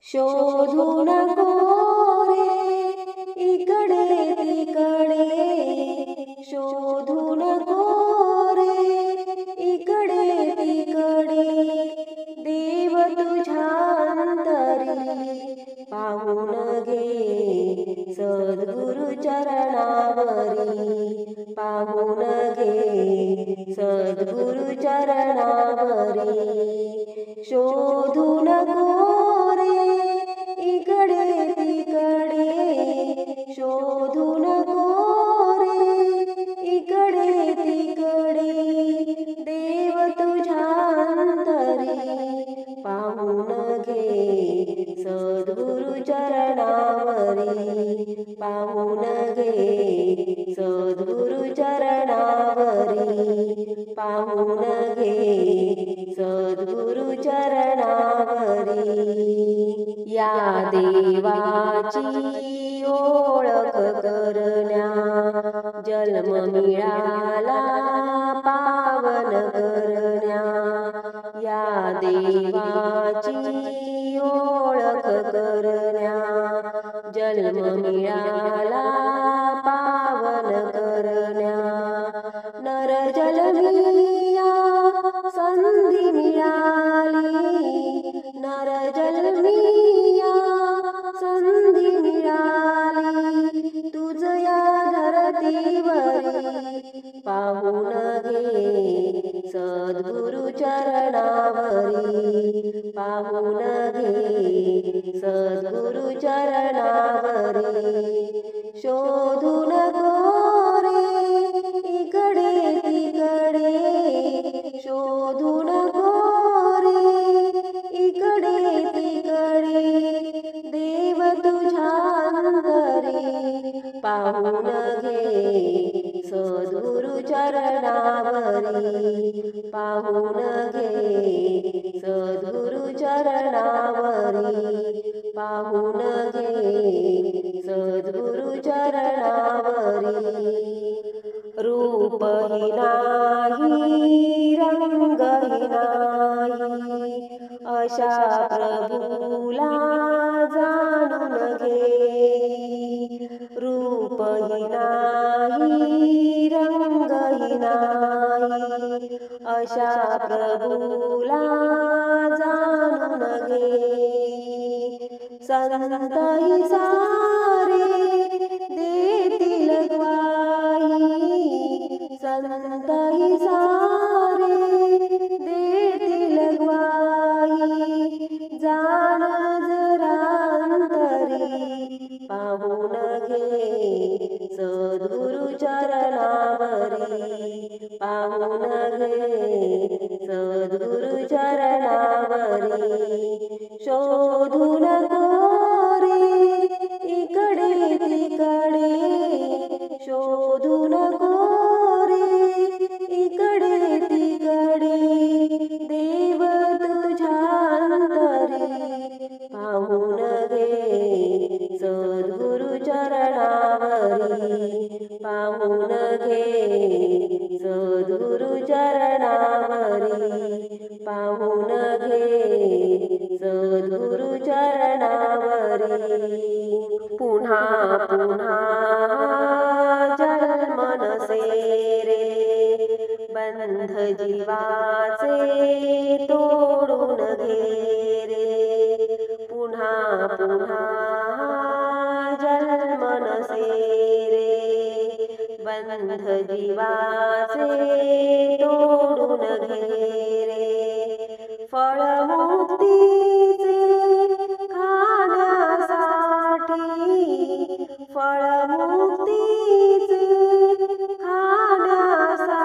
शोधू नको रे इकडे तिकडे, शोधू नको रे इकडे तिकडे, देव तुझ्या अंतरी पाहून घे सद्गुरु चरणावरी, पाहून घे सद्गुरु चरणावरी। शोधू नको रे इकडे तिकडे, शोधू नको रे इकडे तिकडे, देव तुझ्या अंतरी पाहून घे सद्गुरु चरणावरी, पाहून घे सद्गुरु चरणावरी, पाहून घे सद्गुरु चरणावरी। या देवाची ओळख करण्या जन्म मिळाला पावन करण्या, या देवाची ओळख करण्या जन्म मिळाला पावन करण्या, नर जन्मिया संधी मिळाली, नर जन्मिया संधी मिळाली, तुझ या धरतीवरी पाहून घे सद्गुरु चरणावरी, पाहून घे सद्गुरु चरणावरी। शोधू नको रे इकडे तिकडे, शोधू नको रे इकडे तिकडे, देव तुझ्या अंतरी पाहून घे सद्गुरु चरणावरी, पाहून घे सद्गुरु चरणावरी, पाहून घे सद्गुरु चरणावरी। रूपही नाही रंगही नाही अशा प्रभूला जाणून घे, रूपही नाही रंगही नाही अशा प्रभूला जाणून घे, संतही सारे देतील ग्वाही, संतही सारे देतील ग्वाही, जाण जरा अंतरी पाहून घे सद्गुरु चरणावरी, पाहून घे सद्गुरु चरणावरी। शोधू नको रे इकडे तिकडे, शोधू नको रे इकडे तिकडे, देव तुझ्या अंतरी पाहून घे सद्गुरु चरणावरी, पाहून घे सद्गुरु चरणावरी, पाहून घे सद्गुरु चरणावरी। पुन्हा पुन्हा जन्म नसे रे बंध जीवाचे तोडून घे रे, पुन्हा पुन्हा जन्म नसे रे बंध जीवाचे तोडून घे रे, फळमुक्तीचे खाण्यासाठी, फळमुक्तीचे खाण्यासाठी,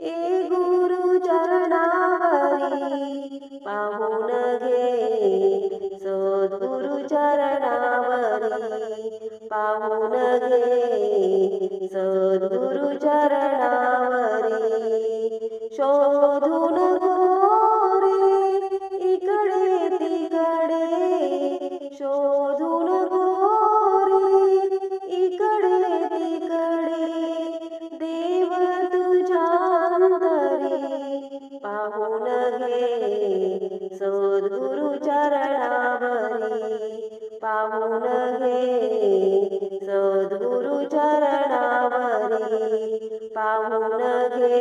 ए गुरु चरणावरी पाहून घे सद्गुरु चरणावरी, पाहून घे सद्गुरु चरणावरी। शोधू नको रे इकडे तिकडे, शोधू नको रे इकडे तिकडे, देव तुझ्या अंतरी पाहून घे सद्गुरु सद्गुरु चरणावरी पाहून घे सद्गुरु चरणावरी पाहून घे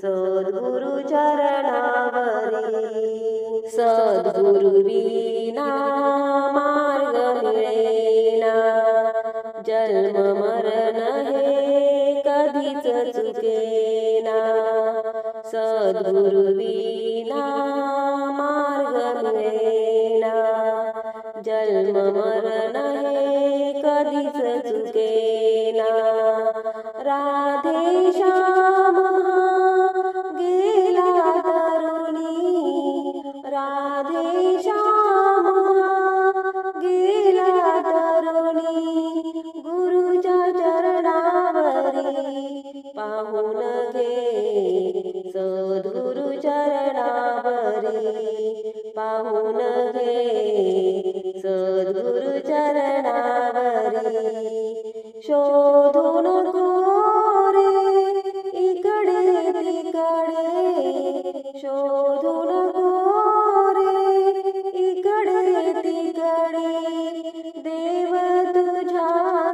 सद्गुरु चरणावरी सद्गुरु विना मार्ग मिळेना जन्म मरण हे कधीच चुकेना सद्गुरु विना मार्ग मिळेना जन्म मरण हे कधीच चुकेना राधे श्याम गेला तरुणी राधे श्याम गेला तरुणी गुरुच्या चरणावरी पाहून घे सद्गुरु चरणावरी पाहून घे सद्गुरु चरणावरी शोधून रे इकडे तिकडे शोधून रे इकडे तिकडे देव तुझ्या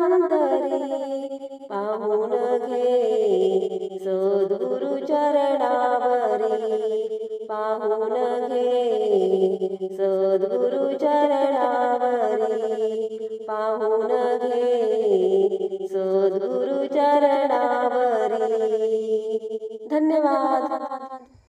अंतरी पाहून घे सद्गुरु चरणावरी पाहून घे सद्गुरु चरणावरी